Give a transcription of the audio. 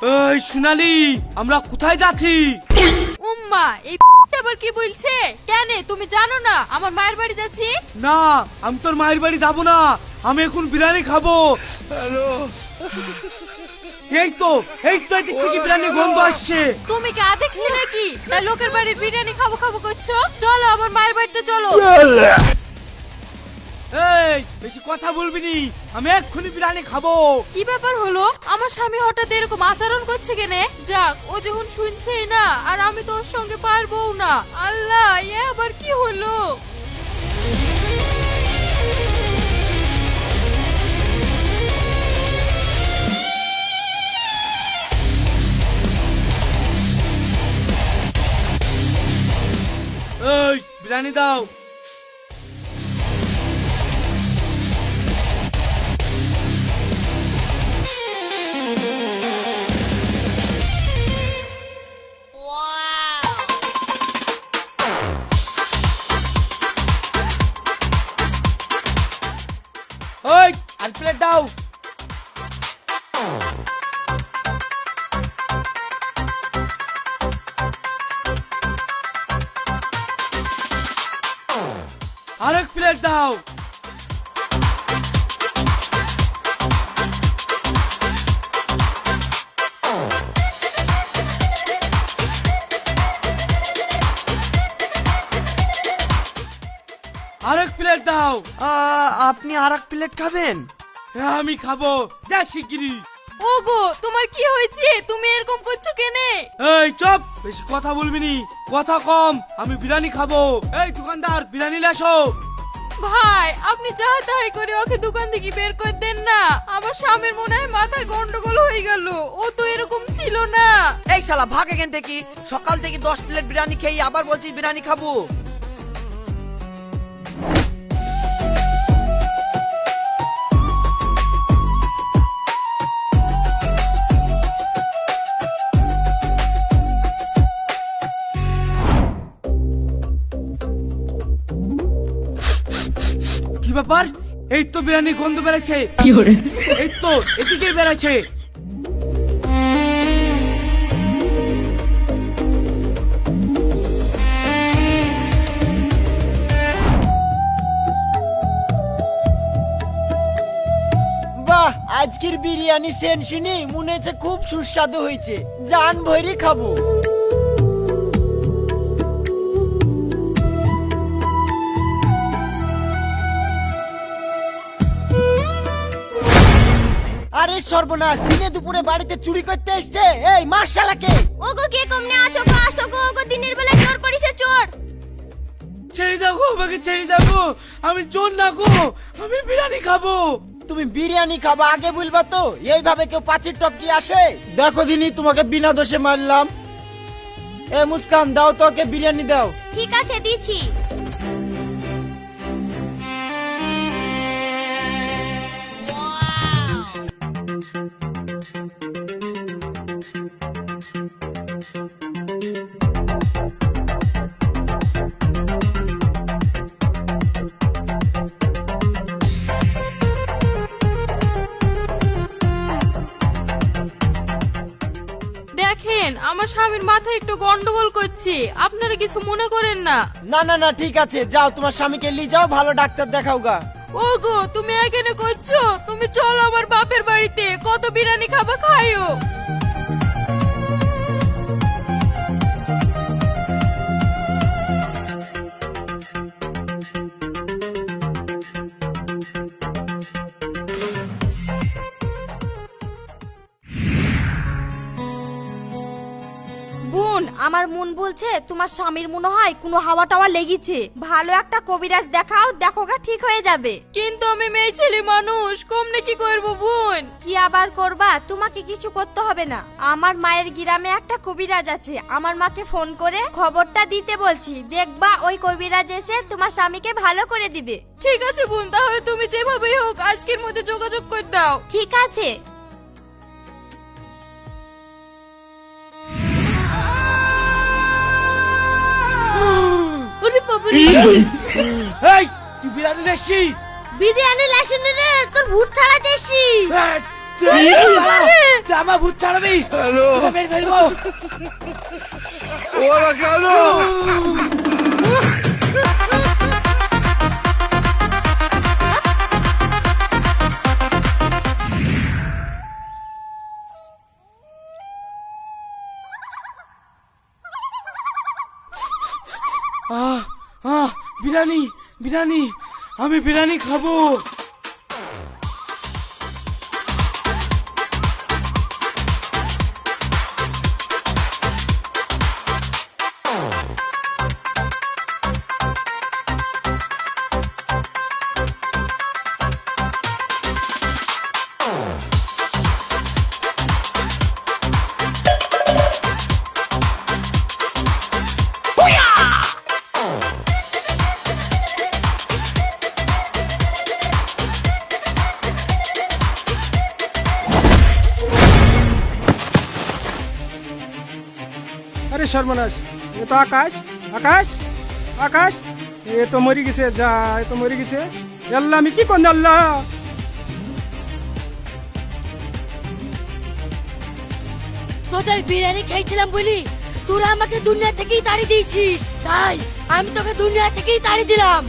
এই সোনালি, আমরা কোথায় যাচ্ছি? উম্মা এই আবার কি বলছে? কেন তুমি জানো না আমার মায়ের বাড়ি যাচ্ছি? না, আমি তোর মায়ের বাড়ি যাবো না, আমি এখন বিরিয়ানি খাবো। এই তো এদিক থেকে বিরিয়ানি গন্ধ আসছে। তুমি কি দেখলে নাকি তাই লোকের বাড়ির বিরিয়ানি খাবো খাবো করছো? চলো আমার মায়ের বাড়িতে চলো। এই বেশি কথা বলবি নি, আমি এক্ষুনি বিরিয়ানি খাবো। কি ব্যাপার হলো? আমার স্বামী হঠাৎ এরকম আচরণ করছে কেনে? যাক, ও যখন শুনছেই না আর আমি তো ওর সঙ্গে পারবো না। আল্লাহ, এ আবার কি হলো? এই বিরিয়ানি দাও। ওই আর প্লেট দাও। আরেক প্লেট দাও। আরেক প্লেট দাও। আপনি আর এক প্লেট খাবেন? হ্যাঁ আমি খাবো, দেখ শিগগিরি। ওগো, তোমার কি হয়েছে? তুমি এরকম করছো কেনে? এই চুপ, বেশি কথা বলবি নি, কথা কম, আমি বিরিয়ানি খাবো। এই দোকানদার, বিরিয়ানি লেসো। ভাই, আপনি যাহা তাহাই করে ওকে দোকান থেকে বের করে দেন না। আমার স্বামীর মনে হয় মাথায় গন্ডগোল হয়ে গেল, ও তো এরকম ছিল না। এই শালা ভাগ এখান থেকে। সকাল থেকে 10 প্লেট বিরিয়ানি খেয়ে আবার বলছিস বিরিয়ানি খাবো। কি ব্যাপার? এই তো বিরিয়ানি গন্ধ বেড়েছে। এই তো এদিকে বেড়েছে। বাহ, আজকের বিরিয়ানি সেন্ট শুনি মনে হচ্ছে খুব সুস্বাদু হয়েছে। জান ভরি খাবো। আরে সর্বনাশ, দিনে দুপুরে বাড়িতে চুরি করতে এসছে। এই মার্শালাকে। ওগো, কে কমনে আছো গো? আসো গো, ওগো দিনের বেলা চোর পড়িছে, চোর। ছেড়ে দাও গো, আমাকে ছেড়ে দাও গো, আমি চোর না গো, আমি বিরিয়ানি খাবো। তুমি বিরিয়ানি খাবা আগে বলবা তো? এইভাবে কেউ পাঁচির টপকি আসে? দেখো দিনি, তোমাকে বিনা দোষে মারলাম। এ মুস্কান, দাও তো ওকে বিরিয়ানি দাও। ঠিক আছে, দিছি। দেখেন, আমার স্বামীর মাথায় একটু গন্ডগোল করছে, আপনারা কিছু মনে করেন না। না না না, ঠিক আছে, যাও তোমার স্বামীকে নিয়ে যাও, ভালো ডাক্তার দেখাও গা। ওগো, তুমি এখানে করছো? তুমি চলো আমার বাপের বাড়িতে, কত বিরিয়ানি খাবা খাইও। বোন, আমার মন বলছে তোমার স্বামীর মনে হয় কোনো হাওয়া টাওয়া লেগেছে। ভালো একটা কবিরাজ দেখাও, দেখো গা ঠিক হয়ে যাবে। কিন্তু আমি মেয়ে ছেলে মানুষ, কমনে কি করবো বোন? কি আবার করবা? তোমাকে কিছু করতে হবে না। আমার মায়ের গ্রামে একটা কবিরাজ আছে, আমার মাকে ফোন করে খবরটা দিতে বলছি। দেখবা ওই কবিরাজ এসে তোমার স্বামীকে ভালো করে দিবে। ঠিক আছে বোন, তাহলে তুমি যেভাবেই হোক আজকের মধ্যে যোগাযোগ করে দাও। ঠিক আছে। এই তুই বিরিয়ানি লেসি? বিরিয়ানি লাসুন রে, তোর ভূত ছাড়াতে এসছি। তুই আমার ভূত ছাড়াবি তোকে মেরে ফেলবো। বিরিয়ানি বিরিয়ানি, আমি বিরিয়ানি খাবো। अरे सर्वनाश, ये तो आकाश आकाश आकाश, ये तो मरी गেছে যা, ये तो मरी গেছে। আল্লাহ আমি কি করব আল্লাহ। তোদের বিরিয়ানি খেয়েছিলাম বলি তোরা আমাকে দুনিয়া থেকেই তাড়ি দিয়েছিস, তাই আমি তোকে দুনিয়া থেকেই তাড়ি দিলাম।